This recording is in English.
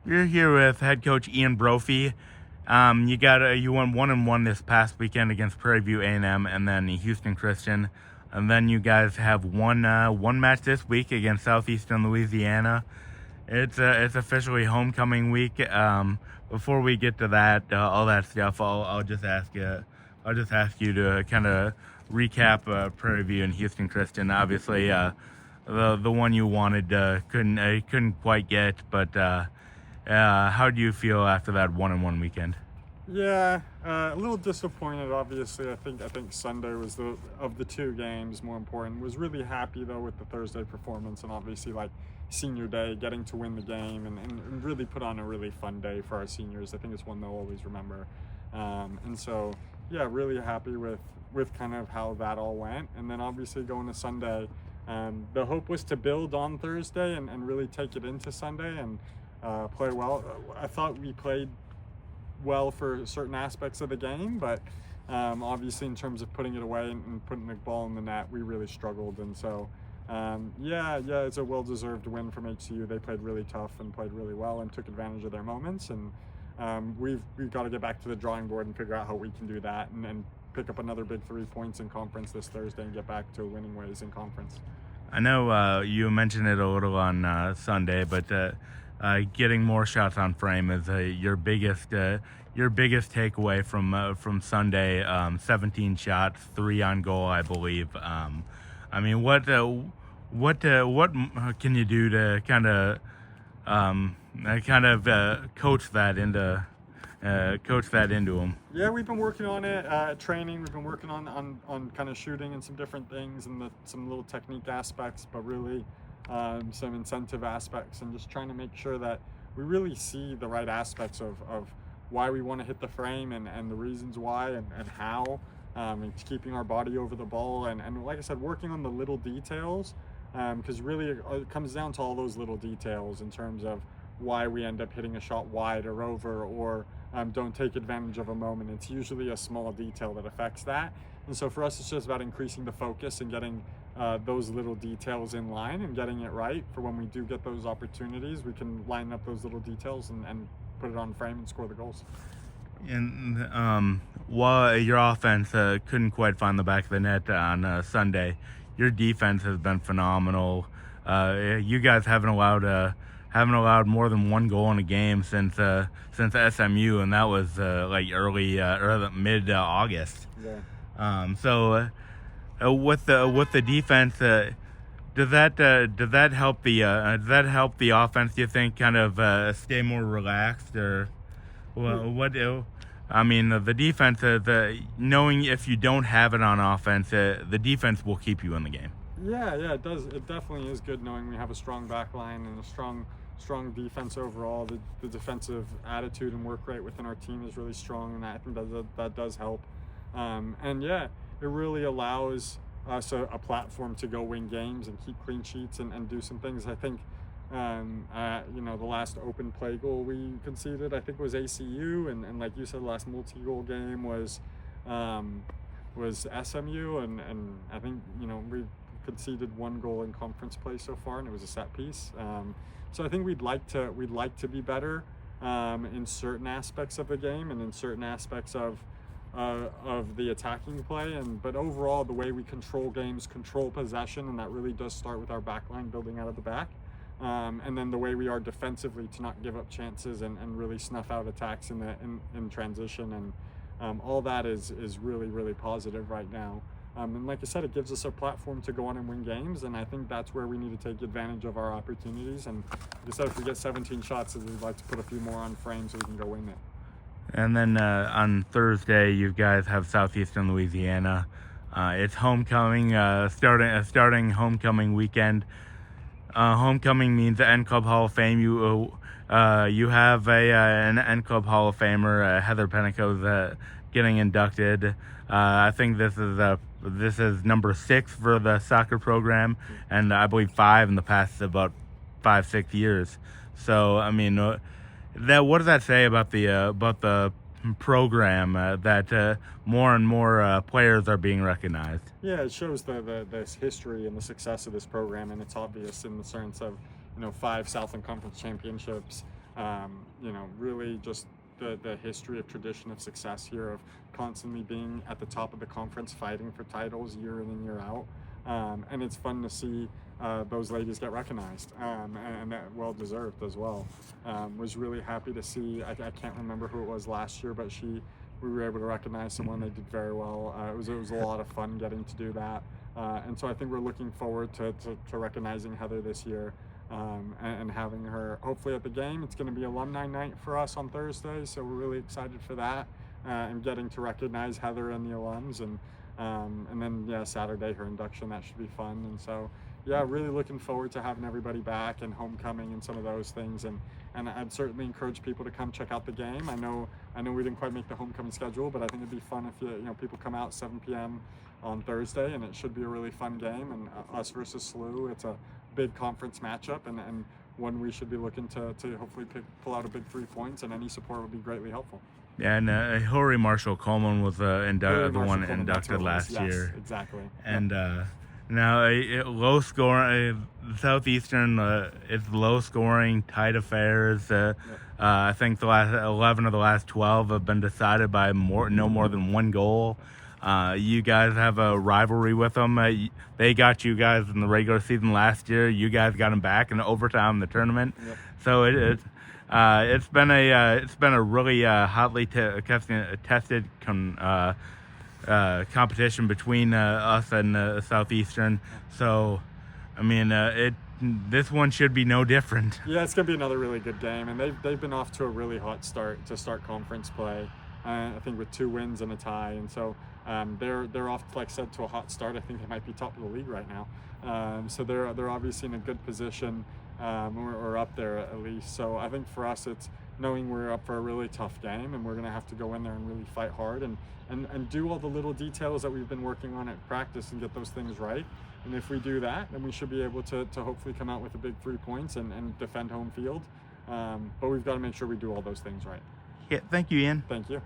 You're here with head coach Ian Brophy. You won 1-1 this past weekend against Prairie View A&M and then Houston Christian, and then you guys have one match this week against Southeastern Louisiana. It's officially homecoming week. Before we get to that, all that stuff, I'll just ask you to kind of recap Prairie View and Houston Christian. Obviously, the one you wanted couldn't quite get, but how do you feel after that 1-1 weekend? Yeah, a little disappointed. Obviously, I think Sunday was of the two games more important. Was really happy though with the Thursday performance, and obviously like senior day, getting to win the game and really put on a really fun day for our seniors. I think it's one they'll always remember. And so yeah, really happy with kind of how that all went. And then obviously going to Sunday, the hope was to build on Thursday and really take it into Sunday and play well. I thought we played well for certain aspects of the game, but obviously in terms of putting it away and putting the ball in the net, we really struggled. And so yeah, it's a well-deserved win from HCU. They played really tough and played really well and took advantage of their moments, and we've got to get back to the drawing board and figure out how we can do that and pick up another big 3 points in conference this Thursday and get back to winning ways in conference. I know you mentioned it a little on Sunday, but getting more shots on frame is your biggest takeaway from Sunday. 17 shots, 3 on goal, I believe. I mean, what can you do to kind of coach that into them? Yeah, we've been working on it at training. We've been working on kind of shooting and some different things and some little technique aspects, but really some incentive aspects, and just trying to make sure that we really see the right aspects of why we want to hit the frame and the reasons why and how, and keeping our body over the ball and like I said, working on the little details, because really it comes down to all those little details in terms of why we end up hitting a shot wide or over or don't take advantage of a moment. It's usually a small detail that affects that. And so for us, it's just about increasing the focus and getting those little details in line and getting it right for when we do get those opportunities. We can line up those little details and put it on frame and score the goals. And while your offense couldn't quite find the back of the net on Sunday, your defense has been phenomenal. You guys haven't allowed more than 1 goal in a game since SMU, and that was like early or mid August. Yeah. So with the defense, does that help the offense? Do you think kind of stay more relaxed, or what? I mean, the defense, knowing if you don't have it on offense, the defense will keep you in the game. Yeah, it does. It definitely is good knowing we have a strong back line and a strong defense overall. The defensive attitude and work rate within our team is really strong, and I think that does help. And yeah, it really allows us a platform to go win games and keep clean sheets and do some things. I think the last open play goal we conceded, I think, was ACU, and like you said, the last multi-goal game was SMU, and I think we conceded 1 goal in conference play so far, and it was a set piece. So I think we'd like to be better in certain aspects of the game and in certain aspects of the attacking play, but overall the way we control games, control possession, and that really does start with our back line building out of the back, and then the way we are defensively to not give up chances and really snuff out attacks in transition, and all that is really, really positive right now. And like I said, it gives us a platform to go on and win games, and I think that's where we need to take advantage of our opportunities. And like I said, if we get 17 shots, we'd like to put a few more on frame so we can go win it. And then on Thursday, you guys have Southeastern Louisiana. It's homecoming, starting homecoming weekend. Homecoming means the N Club Hall of Fame. You have an N Club Hall of Famer, Heather Pennico's getting inducted. I think this is number 6 for the soccer program, and I believe 5 in the past about 5-6 years. So I mean, what does that say about the program that more and more players are being recognized? Yeah, it shows the history and the success of this program, and it's obvious in the sense of 5 Southland Conference championships, Really just the history of tradition of success here of constantly being at the top of the conference, fighting for titles year in and year out. And it's fun to see those ladies get recognized, and well deserved as well. Was really happy to see. I can't remember who it was last year, but we were able to recognize someone. They did very well. It was a lot of fun getting to do that, and so I think we're looking forward to recognizing Heather this year. And having her hopefully at the game. It's going to be alumni night for us on Thursday, so we're really excited for that, and getting to recognize Heather and the alums, and then Saturday her induction. That should be fun. And so really looking forward to having everybody back and homecoming and some of those things, and I'd certainly encourage people to come check out the game. I know we didn't quite make the homecoming schedule, but I think it'd be fun if people come out 7 p.m. on Thursday, and it should be a really fun game. And us versus SLU, it's a big conference matchup, and one we should be looking to hopefully pull out a big 3 points, and any support would be greatly helpful. Yeah, and Hillary Marshall Coleman was the one inducted last year. Exactly. And now low scoring Southeastern is low scoring, tight affairs. I think the last 11 of the last 12 have been decided by no more than one goal. You guys have a rivalry with them. They got you guys in the regular season last year. You guys got them back in overtime in the tournament. Yep. So it's been a really hotly tested competition between us and Southeastern. So, I mean, this one should be no different. Yeah, it's gonna be another really good game, and they've been off to a really hot start to start conference play. I think with 2 wins and a tie, and so they're off, like I said, to a hot start. I think they might be top of the league right now. So they're obviously in a good position, or up there at least. So I think for us, it's knowing we're up for a really tough game, and we're gonna have to go in there and really fight hard and do all the little details that we've been working on at practice and get those things right. And if we do that, then we should be able to hopefully come out with a big 3 points and defend home field. But we've got to make sure we do all those things right. Yeah, thank you, Ian. Thank you.